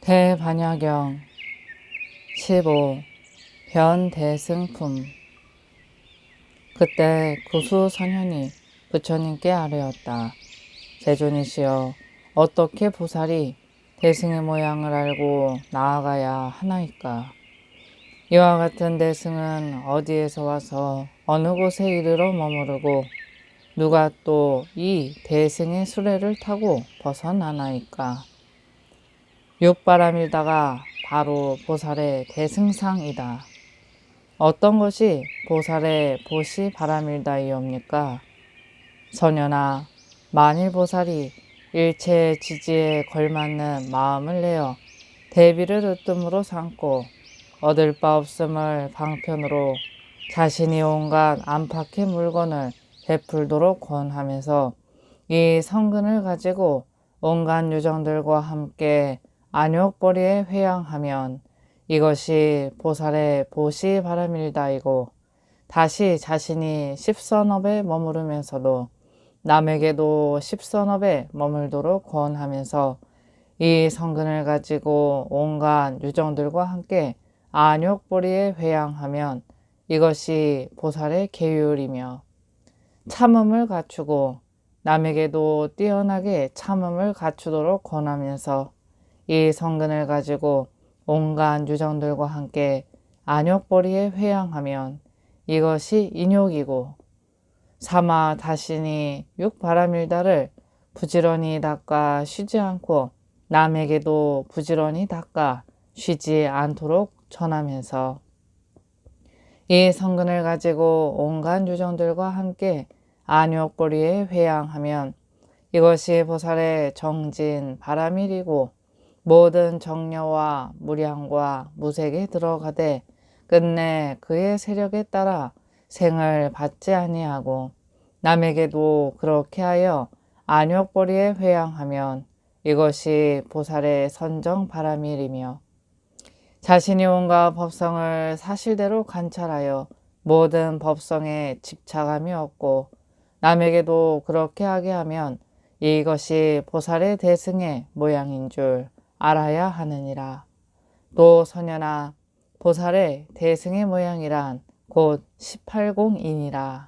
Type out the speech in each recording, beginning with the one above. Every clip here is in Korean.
대반야경 15. 변대승품. 그때 구수선현이 부처님께 아뢰었다. 세존이시여, 어떻게 보살이 대승의 모양을 알고 나아가야 하나이까? 이와 같은 대승은 어디에서 와서 어느 곳에 이르러 머무르고 누가 또 이 대승의 수레를 타고 벗어나나이까? 육바람일다가 바로 보살의 대승상이다. 어떤 것이 보살의 보시 바람일다이옵니까? 선현아, 만일 보살이 일체 지지에 걸맞는 마음을 내어 대비를 으뜸으로 삼고 얻을 바 없음을 방편으로 자신이 온갖 안팎의 물건을 베풀도록 권하면서 이 성근을 가지고 온갖 유정들과 함께 안욕벌이에 회양하면 이것이 보살의 보시 바람일다이고, 다시 자신이 십선업에 머무르면서도 남에게도 십선업에 머물도록 권하면서 이 성근을 가지고 온갖 유정들과 함께 안욕벌이에 회양하면 이것이 보살의 계율이며, 참음을 갖추고 남에게도 뛰어나게 참음을 갖추도록 권하면서 이 성근을 가지고 온갖 유정들과 함께 안욕벌이에 회양하면 이것이 인욕이고, 사마 다시니 육바람일다를 부지런히 닦아 쉬지 않고 남에게도 부지런히 닦아 쉬지 않도록 전하면서 이 성근을 가지고 온갖 유정들과 함께 안욕벌이에 회양하면 이것이 보살의 정진 바람일이고, 모든 정려와 무량과 무색에 들어가되 끝내 그의 세력에 따라 생을 받지 아니하고 남에게도 그렇게 하여 안욕벌이에 회양하면 이것이 보살의 선정 바람일이며, 자신이 온갖 법성을 사실대로 관찰하여 모든 법성에 집착함이 없고 남에게도 그렇게 하게 하면 이것이 보살의 대승의 모양인 줄 알아야 하느니라. 또 선현아, 보살의 대승의 모양이란 곧 18공이니라.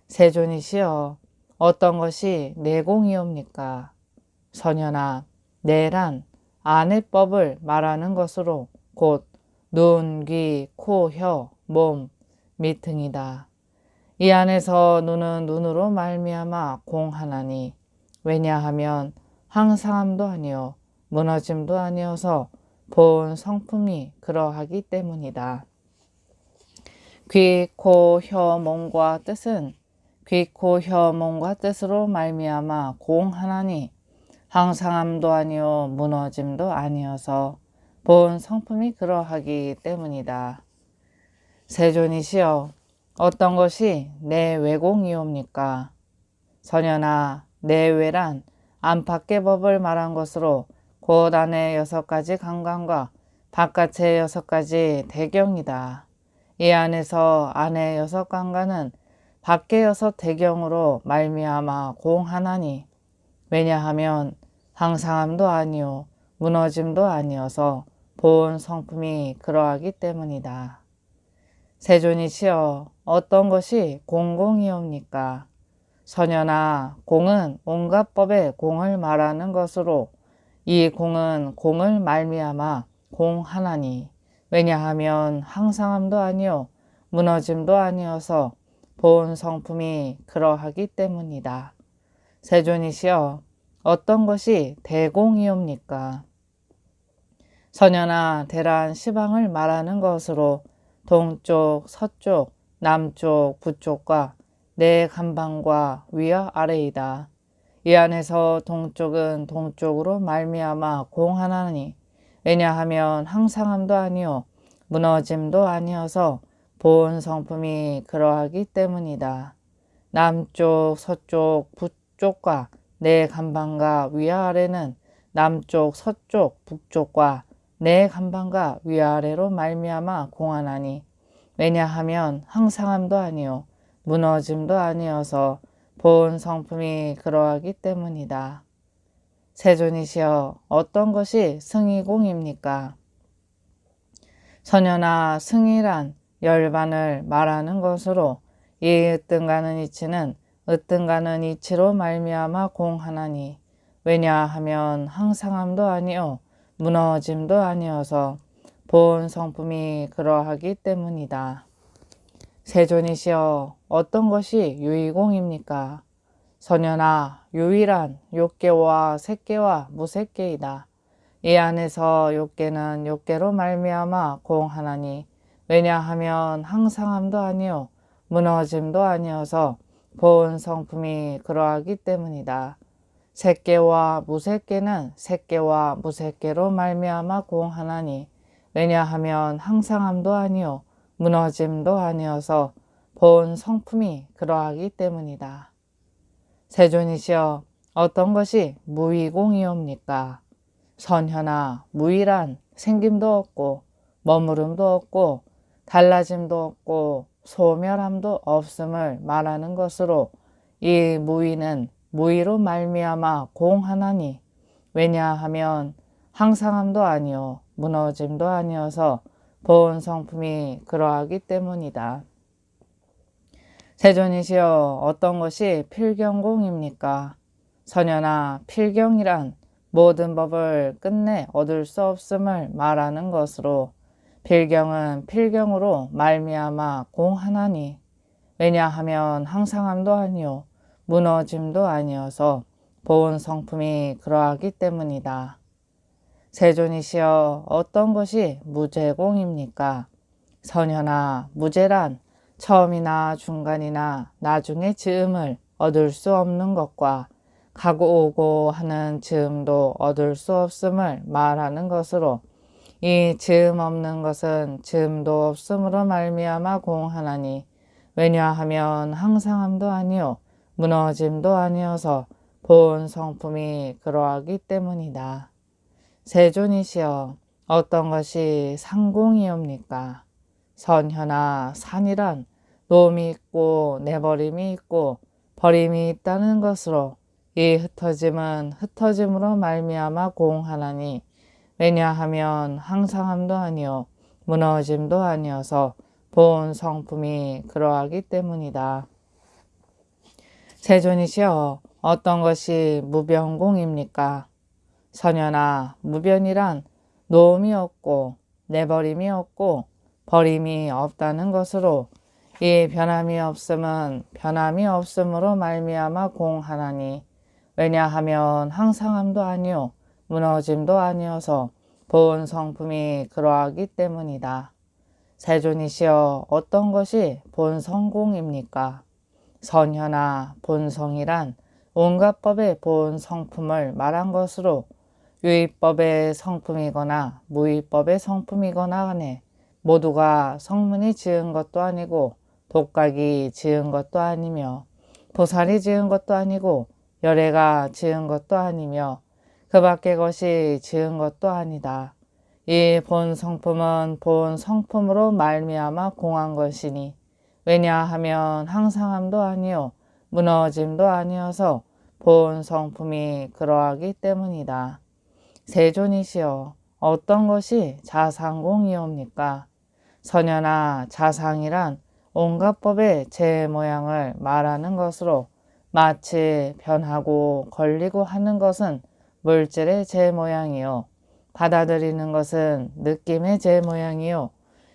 세존이시여, 어떤 것이 내공이옵니까? 선현아, 내란 안의법을 말하는 것으로 곧 눈, 귀, 코, 혀, 몸, 밑 등이다. 이 안에서 눈은 눈으로 말미암아 공하나니, 왜냐하면 항상함도 아니요 무너짐도 아니어서 본 성품이 그러하기 때문이다. 귀, 코, 혀, 몸과 뜻은 귀, 코, 혀, 몸과 뜻으로 말미암아 공하나니, 항상함도 아니요 무너짐도 아니어서 본 성품이 그러하기 때문이다. 세존이시여, 어떤 것이 내외공이옵니까? 선현아, 내외란 안팎의 법을 말한 것으로 곧 안의 6가지 강간과 바깥의 6가지 대경이다. 이 안에서 안의 6강간은 밖의 6대경으로 말미암아 공하나니, 왜냐하면 항상함도 아니요 무너짐도 아니어서 본 성품이 그러하기 때문이다. 세존이시여, 어떤 것이 공공이옵니까? 선현아, 공은 온갖 법의 공을 말하는 것으로 이 공은 공을 말미암아 공하나니, 왜냐하면 항상함도 아니요 무너짐도 아니어서 본 성품이 그러하기 때문이다. 세존이시여, 어떤 것이 대공이옵니까? 선현아, 대란 시방을 말하는 것으로 동쪽, 서쪽, 남쪽, 북쪽과 네 간방과 위와 아래이다. 이 안에서 동쪽은 동쪽으로 말미암아 공하나니, 왜냐하면 항상함도 아니요 무너짐도 아니어서 본 성품이 그러하기 때문이다. 남쪽, 서쪽, 북쪽과 네 간방과 위아래는 남쪽, 서쪽, 북쪽과 네 간방과 위아래로 말미암아 공하나니, 왜냐하면 항상함도 아니요 무너짐도 아니어서 본 성품이 그러하기 때문이다. 세존이시여 어떤 것이 승이공입니까? 선현아 승이란 열반을 말하는 것으로 이 으뜸가는 이치는 으뜸가는 이치로 말미암아 공하나니 왜냐하면 항상함도 아니요 무너짐도 아니어서 본 성품이 그러하기 때문이다. 세존이시여 어떤 것이 유의공입니까? 선현아 유일한 욕계와 색계와 무색계이다. 이 안에서 욕계는 욕계로 말미암아 공하나니 왜냐하면 항상함도 아니요 무너짐도 아니어서 본 성품이 그러하기 때문이다. 색계와 무색계는 색계와 무색계로 말미암아 공하나니 왜냐하면 항상함도 아니요 무너짐도 아니어서 본 성품이 그러하기 때문이다. 세존이시여 어떤 것이 무위공이옵니까? 선현아 무위란 생김도 없고 머무름도 없고 달라짐도 없고 소멸함도 없음을 말하는 것으로 이 무위는 무위로 말미암아 공하나니 왜냐하면 항상함도 아니요 무너짐도 아니어서 본 성품이 그러하기 때문이다. 세존이시여 어떤 것이 필경공입니까? 선현아 필경이란 모든 법을 끝내 얻을 수 없음을 말하는 것으로 필경은 필경으로 말미암아 공하나니 왜냐하면 항상함도 아니요 무너짐도 아니어서 본 성품이 그러하기 때문이다. 세존이시여 어떤 것이 무제공입니까? 선현아 무제란 처음이나 중간이나 나중에 즈음을 얻을 수 없는 것과 가고 오고 하는 즈음도 얻을 수 없음을 말하는 것으로 이 즈음 없는 것은 즈음도 없음으로 말미암아 공하나니 왜냐하면 항상함도 아니요 무너짐도 아니어서 본 성품이 그러하기 때문이다. 세존이시여 어떤 것이 상공이옵니까? 선현아 산이란 놓음이 있고 내버림이 있고 버림이 있다는 것으로 이 흩어짐은 흩어짐으로 말미암아 공하나니 왜냐하면 항상함도 아니요 무너짐도 아니어서 본 성품이 그러하기 때문이다. 세존이시여 어떤 것이 무변공입니까? 선현아 무변이란 놓음이 없고 내버림이 없고 버림이 없다는 것으로 이 변함이 없음은 변함이 없음으로 말미암아 공하나니 왜냐하면 항상함도 아니요 무너짐도 아니어서 본 성품이 그러하기 때문이다. 세존이시여 어떤 것이 본성공입니까? 선현아 본성이란 온갖 법의 본 성품을 말한 것으로 유의법의 성품이거나 무의법의 성품이거나 간에 모두가 성문이 지은 것도 아니고 독각이 지은 것도 아니며 보살이 지은 것도 아니고 열애가 지은 것도 아니며 그 밖의 것이 지은 것도 아니다. 이 본 성품은 본 성품으로 말미암아 공한 것이니 왜냐하면 항상함도 아니요 무너짐도 아니어서 본 성품이 그러하기 때문이다. 세존이시여 어떤 것이 자상공이옵니까? 선현아 자상이란 온갖 법의 제 모양을 말하는 것으로 마치 변하고 걸리고 하는 것은 물질의 제 모양이요 받아들이는 것은 느낌의 제 모양이요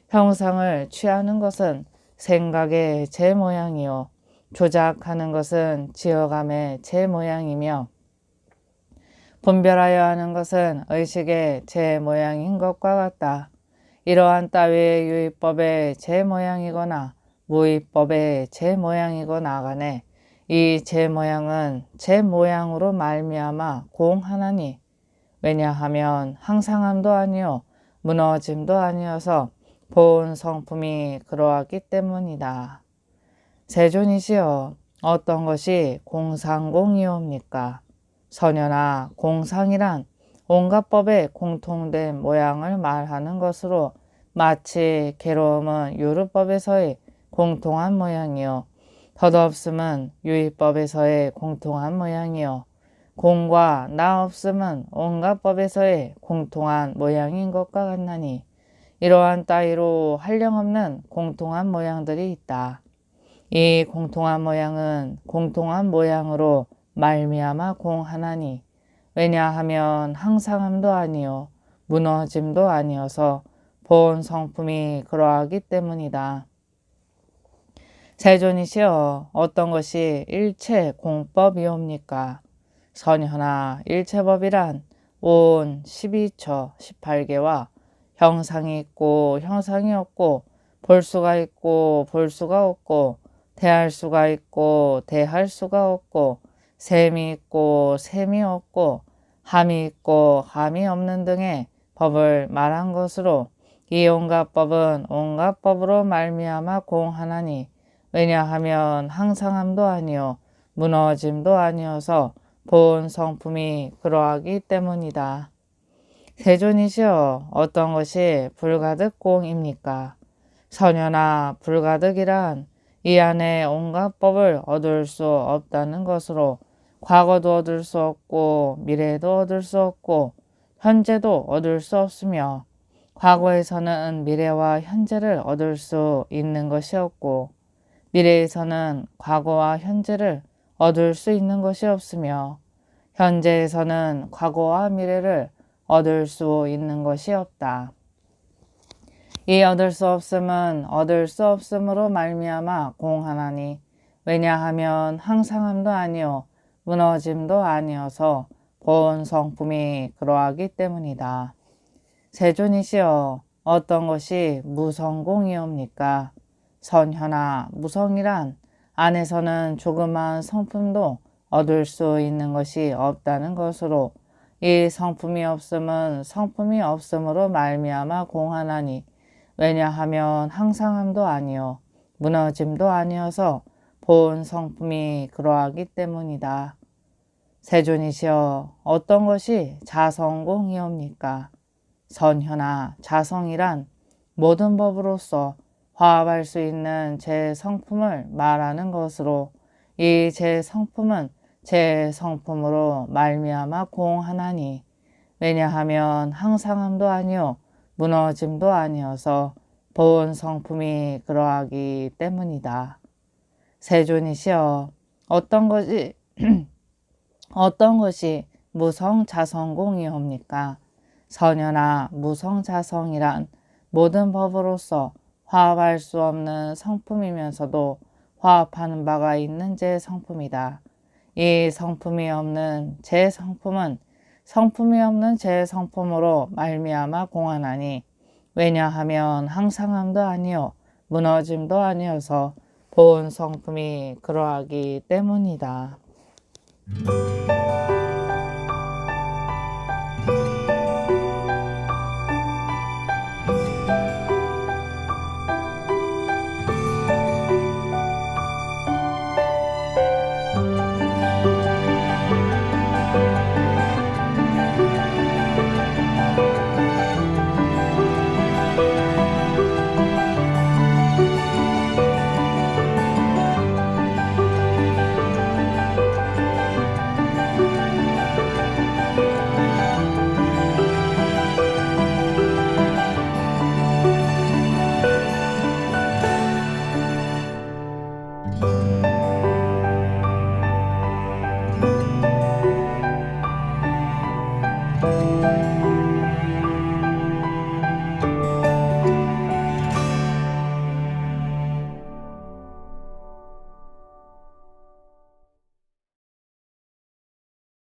형상을 취하는 것은 생각의 제 모양이요 조작하는 것은 지어감의 제 모양이며 분별하여 하는 것은 의식의 제 모양인 것과 같다. 이러한 따위의 유의법의 제 모양이거나 무의법의 제 모양이거나 간에 이 제 모양은 제 모양으로 말미암아 공하나니 왜냐하면 항상함도 아니요 무너짐도 아니어서 본 성품이 그러하기 때문이다. 세존이시여 어떤 것이 공상공이옵니까? 선현아 공상이란 온갖 법의 공통된 모양을 말하는 것으로 마치 괴로움은 유르법에서의 공통한 모양이요 덧없음은 유의법에서의 공통한 모양이요 공과 나 없음은 온갖 법에서의 공통한 모양인 것과 같나니 이러한 따위로 한량없는 공통한 모양들이 있다. 이 공통한 모양은 공통한 모양으로 말미암아 공하나니 왜냐하면 항상함도 아니요 무너짐도 아니어서 본 성품이 그러하기 때문이다. 세존이시여 어떤 것이 일체 공법이옵니까? 선현아 일체법이란 온 12처 18개와 형상이 있고 형상이 없고 볼 수가 있고 볼 수가 없고 대할 수가 있고 대할 수가 없고 셈이 있고 셈이 없고 함이 있고 함이 없는 등의 법을 말한 것으로 이 온갖 법은 온갖 법으로 말미암아 공하나니 왜냐하면 항상함도 아니요 무너짐도 아니어서 본 성품이 그러하기 때문이다. 세존이시여 어떤 것이 불가득 공입니까? 선현아 불가득이란 이 안에 온갖 법을 얻을 수 없다는 것으로 과거도 얻을 수 없고 미래도 얻을 수 없고 현재도 얻을 수 없으며 과거에서는 미래와 현재를 얻을 수 있는 것이 없고 미래에서는 과거와 현재를 얻을 수 있는 것이 없으며 현재에서는 과거와 미래를 얻을 수 있는 것이 없다. 이 얻을 수 없음은 얻을 수 없음으로 말미암아 공하나니 왜냐하면 항상함도 아니요 무너짐도 아니어서 본 성품이 그러하기 때문이다. 세존이시여 어떤 것이 무성공이옵니까? 선현아 무성이란 안에서는 조그마한 성품도 얻을 수 있는 것이 없다는 것으로 이 성품이 없음은 성품이 없음으로 말미암아 공하나니 왜냐하면 항상함도 아니요 무너짐도 아니어서 본 성품이 그러하기 때문이다. 세존이시여 어떤 것이 자성공이옵니까? 선현아 자성이란 모든 법으로서 화합할 수 있는 제 성품을 말하는 것으로 이 제 성품은 제 성품으로 말미암아 공하나니 왜냐하면 항상함도 아니요 무너짐도 아니어서 본 성품이 그러하기 때문이다. 세존이시여 어떤 것이 어떤 것이 무성자성공이옵니까? 선현아 무성자성이란 모든 법으로서 화합할 수 없는 성품이면서도 화합하는 바가 있는 제 성품이다. 이 성품이 없는 제 성품은 성품이 없는 제 성품으로 말미암아 공하나니 왜냐하면 항상함도 아니요 무너짐도 아니어서 본 성품이 그러하기 때문이다.